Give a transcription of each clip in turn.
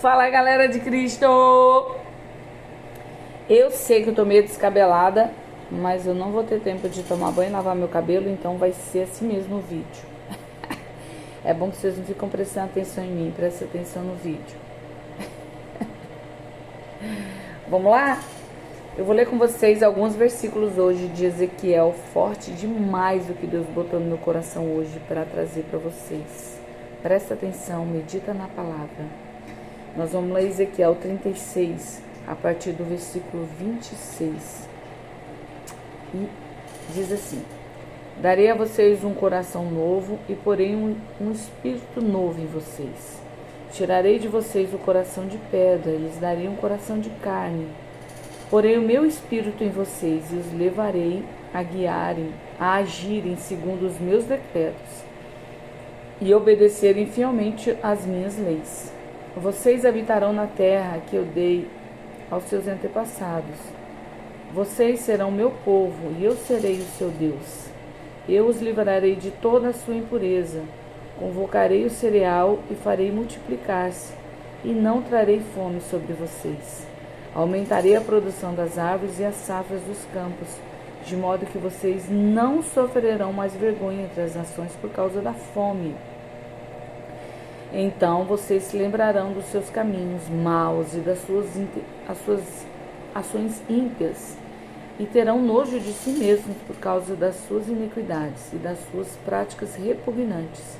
Fala, galera de Cristo! Eu sei que eu tô meio descabelada, mas eu não vou ter tempo de tomar banho e lavar meu cabelo, então vai ser assim mesmo o vídeo. É bom que vocês não ficam prestando atenção em mim, prestem atenção no vídeo. Vamos lá? Eu vou ler com vocês alguns versículos hoje de Ezequiel, forte demais o que Deus botou no meu coração hoje para trazer para vocês. Presta atenção, medita na palavra. Nós vamos ler Ezequiel 36, a partir do versículo 26. E diz assim: darei a vocês um coração novo e porei um espírito novo em vocês. Tirarei de vocês o coração de pedra e lhes darei um coração de carne. Porei o meu espírito em vocês e os levarei a agirem segundo os meus decretos e obedecerem fielmente às minhas leis. Vocês habitarão na terra que eu dei aos seus antepassados. Vocês serão meu povo e eu serei o seu Deus. Eu os livrarei de toda a sua impureza. Convocarei o cereal e farei multiplicar-se, e não trarei fome sobre vocês. Aumentarei a produção das árvores e as safras dos campos, de modo que vocês não sofrerão mais vergonha entre as nações por causa da fome. Então vocês se lembrarão dos seus caminhos maus e das suas ações ímpias, e terão nojo de si mesmos por causa das suas iniquidades e das suas práticas repugnantes.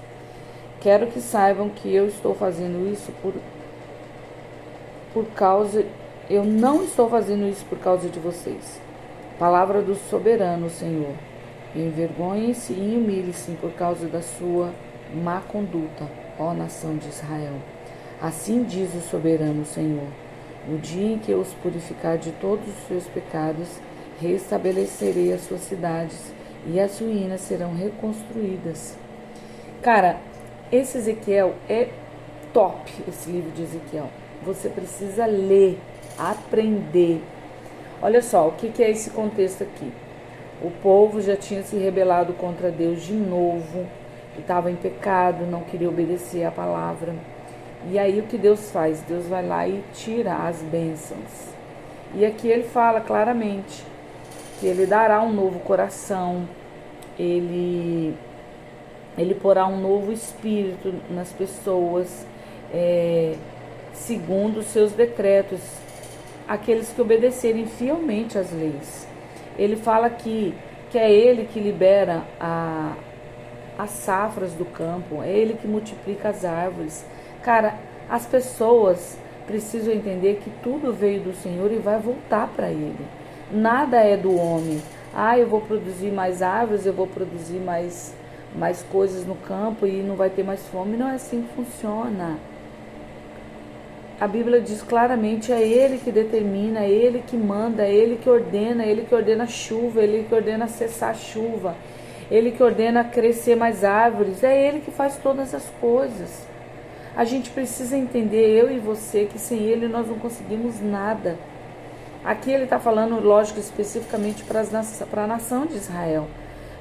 Quero que saibam que eu estou fazendo isso eu não estou fazendo isso por causa de vocês. Palavra do soberano Senhor. Envergonhem-se e humilhem-se por causa da sua má conduta, ó nação de Israel. Assim diz o soberano Senhor: no dia em que eu os purificar de todos os seus pecados, restabelecerei as suas cidades e as ruínas serão reconstruídas. Cara, esse Ezequiel é top, esse livro de Ezequiel. Você precisa ler, aprender. Olha só, o que é esse contexto aqui? O povo já tinha se rebelado contra Deus de novo, estava em pecado, não queria obedecer a palavra. E aí o que Deus faz? Deus vai lá e tira as bênçãos. E aqui ele fala claramente que ele dará um novo coração, ele porá um novo espírito nas pessoas, segundo os seus decretos, aqueles que obedecerem fielmente às leis. Ele fala que é ele que libera as safras do campo, é ele que multiplica as árvores. Cara, as pessoas precisam entender que tudo veio do Senhor e vai voltar para ele. Nada é do homem. Eu vou produzir mais árvores, eu vou produzir mais coisas no campo e não vai ter mais fome. Não é assim que funciona. A Bíblia diz claramente, é ele que determina, é ele que manda, é ele que ordena a chuva, é ele que ordena cessar a chuva, ele que ordena crescer mais árvores, é ele que faz todas as coisas. A gente precisa entender, eu e você, que sem ele nós não conseguimos nada. Aqui ele está falando, lógico, especificamente para a nação de Israel.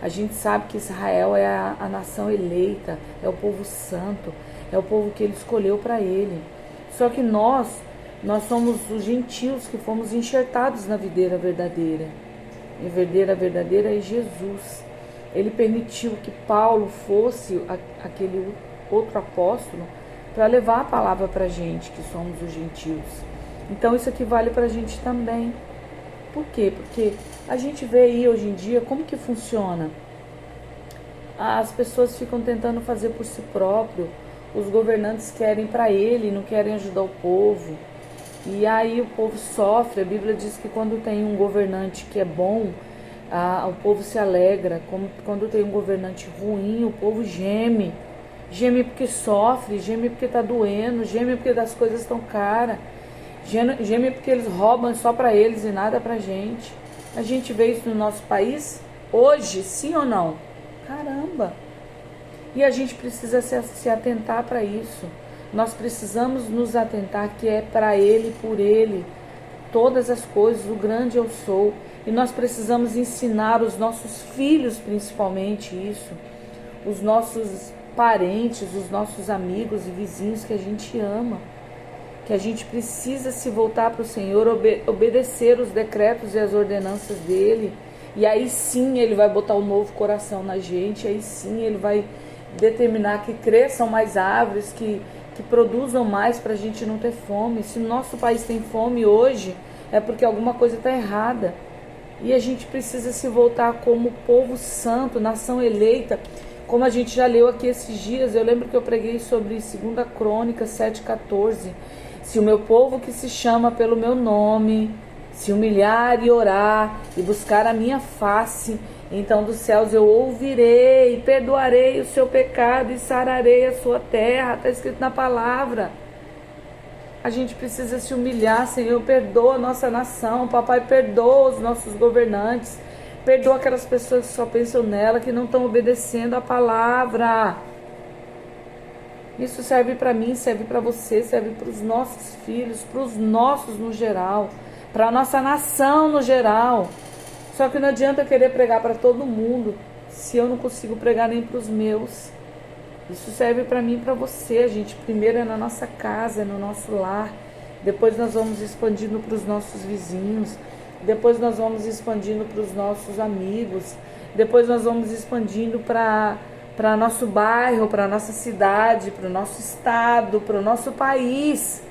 A gente sabe que Israel é a nação eleita, é o povo santo, é o povo que ele escolheu para ele. Só que nós somos os gentios que fomos enxertados na videira verdadeira. E a videira verdadeira é Jesus. Ele permitiu que Paulo fosse aquele outro apóstolo para levar a palavra para a gente, que somos os gentios. Então isso aqui vale para a gente também. Por quê? Porque a gente vê aí hoje em dia como que funciona. As pessoas ficam tentando fazer por si próprio. Os governantes querem para ele, não querem ajudar o povo. E aí o povo sofre. A Bíblia diz que quando tem um governante que é bom, o povo se alegra. Quando tem um governante ruim, o povo geme. Geme porque sofre, geme porque está doendo, geme porque as coisas estão caras. Geme porque eles roubam só para eles e nada para a gente. A gente vê isso no nosso país hoje, sim ou não? Caramba! E a gente precisa se atentar para isso. Nós precisamos nos atentar que é para ele, por ele, todas as coisas, o grande eu sou. E nós precisamos ensinar os nossos filhos, principalmente, isso. Os nossos parentes, os nossos amigos e vizinhos que a gente ama. que a gente precisa se voltar para o Senhor, obedecer os decretos e as ordenanças dele, e aí sim ele vai botar um novo coração na gente, aí sim ele vai determinar que cresçam mais árvores, que produzam mais para a gente não ter fome. Se o nosso país tem fome hoje, é porque alguma coisa está errada. E a gente precisa se voltar como povo santo, nação eleita, como a gente já leu aqui esses dias. Eu lembro que eu preguei sobre 2 Crônicas 7,14. Se o meu povo que se chama pelo meu nome se humilhar e orar e buscar a minha face, então dos céus eu ouvirei, perdoarei o seu pecado e sararei a sua terra. Está escrito na palavra. A gente precisa se humilhar. Senhor, perdoa a nossa nação. Papai, perdoa os nossos governantes. Perdoa aquelas pessoas que só pensam nela, que não estão obedecendo a palavra. Isso serve para mim, serve para você, serve para os nossos filhos, para os nossos no geral, para a nossa nação no geral. Só que não adianta querer pregar para todo mundo se eu não consigo pregar nem para os meus. Isso serve para mim e para você. A gente primeiro é na nossa casa, é no nosso lar. Depois nós vamos expandindo para os nossos vizinhos. Depois nós vamos expandindo para os nossos amigos. Depois nós vamos expandindo para nosso bairro, para nossa cidade, para o nosso estado, para o nosso país.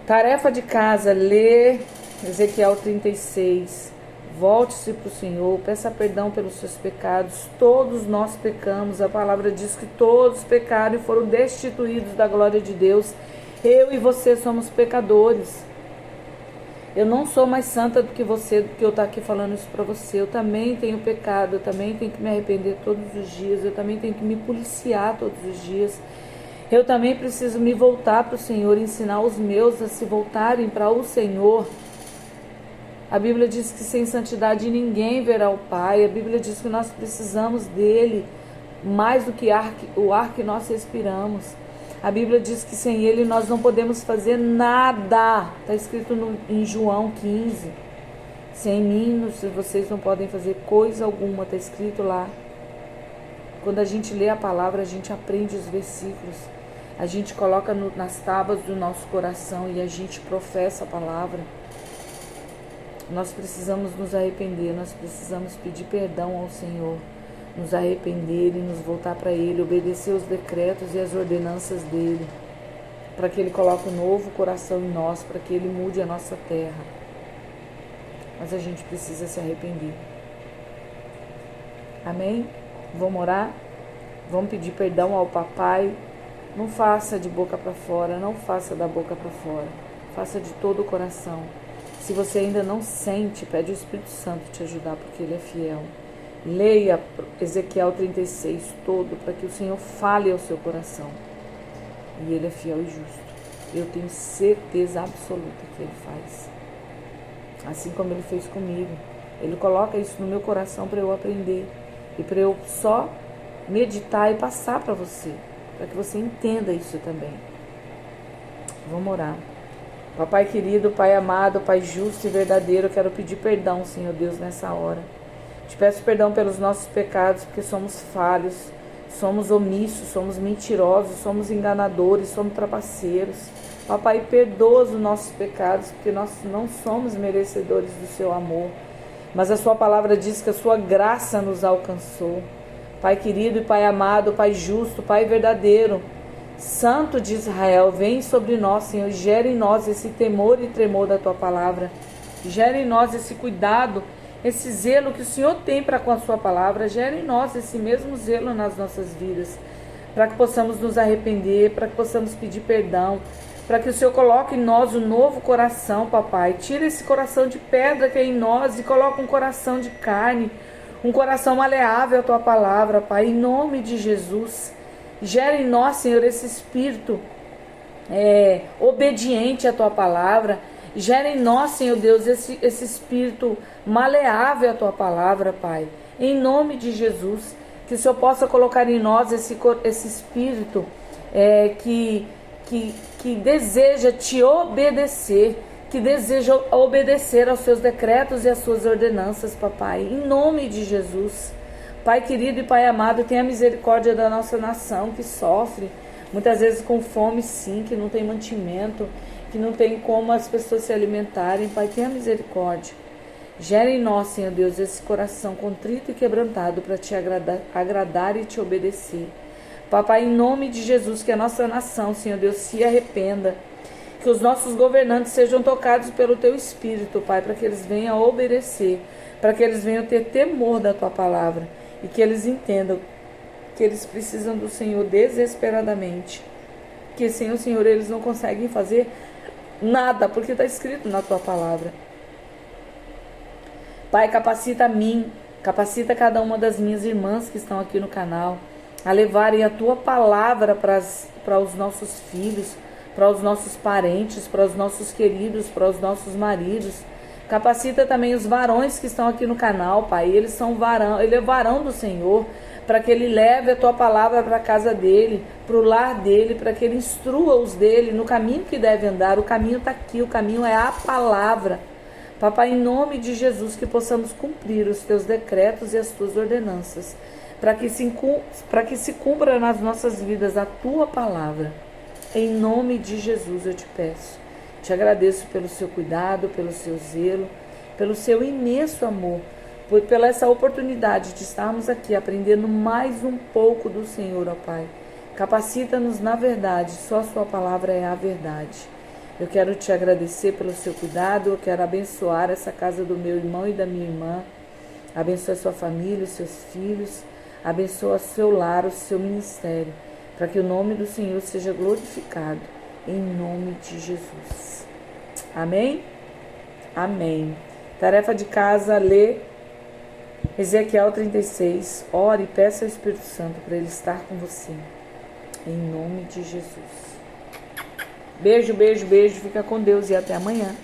Tarefa de casa, lê Ezequiel 36. Volte-se para o Senhor, peça perdão pelos seus pecados. Todos nós pecamos. A palavra diz que todos pecaram e foram destituídos da glória de Deus. Eu e você somos pecadores. Eu não sou mais santa do que você, do que eu estou aqui falando isso para você. Eu também tenho pecado, eu também tenho que me arrepender todos os dias. Eu também tenho que me policiar todos os dias. Eu também preciso me voltar para o Senhor, ensinar os meus a se voltarem para o Senhor. A Bíblia diz que sem santidade ninguém verá o Pai. A Bíblia diz que nós precisamos dele mais do que o ar que nós respiramos. A Bíblia diz que sem ele nós não podemos fazer nada. Está escrito em João 15. Sem mim vocês não podem fazer coisa alguma. Está escrito lá. Quando a gente lê a palavra, a gente aprende os versículos. A gente coloca nas tábuas do nosso coração e a gente professa a palavra. Nós precisamos nos arrepender, nós precisamos pedir perdão ao Senhor, nos arrepender e nos voltar para Ele, obedecer os decretos e as ordenanças dEle, para que Ele coloque um novo coração em nós, para que Ele mude a nossa terra. Mas a gente precisa se arrepender. Amém? Vamos orar? Vamos pedir perdão ao Papai. Não faça de boca para fora, não faça da boca para fora, faça de todo o coração. Se você ainda não sente, pede o Espírito Santo te ajudar, porque Ele é fiel. Leia Ezequiel 36 todo, para que o Senhor fale ao seu coração. E Ele é fiel e justo. Eu tenho certeza absoluta que Ele faz. Assim como Ele fez comigo. Ele coloca isso no meu coração para eu aprender. E para eu só meditar e passar para você. Para que você entenda isso também. Vamos orar. Papai querido, Pai amado, Pai justo e verdadeiro, eu quero pedir perdão, Senhor Deus, nessa hora. Te peço perdão pelos nossos pecados, porque somos falhos, somos omissos, somos mentirosos, somos enganadores, somos trapaceiros. Papai, perdoa os nossos pecados, porque nós não somos merecedores do seu amor. Mas a sua palavra diz que a sua graça nos alcançou. Pai querido e Pai amado, Pai justo, Pai verdadeiro, Santo de Israel, vem sobre nós, Senhor, gera em nós esse temor e tremor da Tua palavra. Gera em nós esse cuidado, esse zelo que o Senhor tem para com a Sua palavra. Gera em nós esse mesmo zelo nas nossas vidas, para que possamos nos arrepender, para que possamos pedir perdão, para que o Senhor coloque em nós um novo coração, Papai. Tira esse coração de pedra que é em nós e coloca um coração de carne, um coração maleável à Tua palavra, Pai, em nome de Jesus. Gera em nós, Senhor, esse espírito obediente à Tua palavra. Gera em nós, Senhor Deus, esse espírito maleável à Tua palavra, Pai. Em nome de Jesus, que o Senhor possa colocar em nós esse espírito que deseja Te obedecer, que deseja obedecer aos Seus decretos e às Suas ordenanças, Papai. Em nome de Jesus. Pai querido e Pai amado, tenha misericórdia da nossa nação que sofre. Muitas vezes com fome, sim, que não tem mantimento, que não tem como as pessoas se alimentarem. Pai, tenha misericórdia. Gera em nós, Senhor Deus, esse coração contrito e quebrantado para te agradar e te obedecer. Papai, em nome de Jesus, que a nossa nação, Senhor Deus, se arrependa. Que os nossos governantes sejam tocados pelo Teu Espírito, Pai, para que eles venham a obedecer, para que eles venham ter temor da Tua palavra e que eles entendam que eles precisam do Senhor desesperadamente. Que sem o Senhor eles não conseguem fazer nada, porque está escrito na Tua palavra. Pai, capacita a mim, capacita cada uma das minhas irmãs que estão aqui no canal a levarem a Tua palavra para os nossos filhos, para os nossos parentes, para os nossos queridos, para os nossos maridos. Capacita também os varões que estão aqui no canal, Pai. Ele é varão do Senhor, para que ele leve a Tua palavra para a casa dele, para o lar dele, para que ele instrua os dele no caminho que deve andar. O caminho está aqui, o caminho é a palavra. Papai, em nome de Jesus, que possamos cumprir os Teus decretos e as Tuas ordenanças, para que se cumpra nas nossas vidas a Tua palavra. Em nome de Jesus eu te peço. Te agradeço pelo Seu cuidado, pelo Seu zelo, pelo Seu imenso amor, pela essa oportunidade de estarmos aqui aprendendo mais um pouco do Senhor, ó Pai. Capacita-nos na verdade, só a Sua palavra é a verdade. Eu quero te agradecer pelo Seu cuidado, eu quero abençoar essa casa do meu irmão e da minha irmã. Abençoa a sua família, os seus filhos, abençoa o seu lar, o seu ministério, para que o nome do Senhor seja glorificado, em nome de Jesus. Amém? Amém. Tarefa de casa, lê Ezequiel 36. Ore e peça ao Espírito Santo para ele estar com você, em nome de Jesus. Beijo, beijo, beijo. Fica com Deus e até amanhã.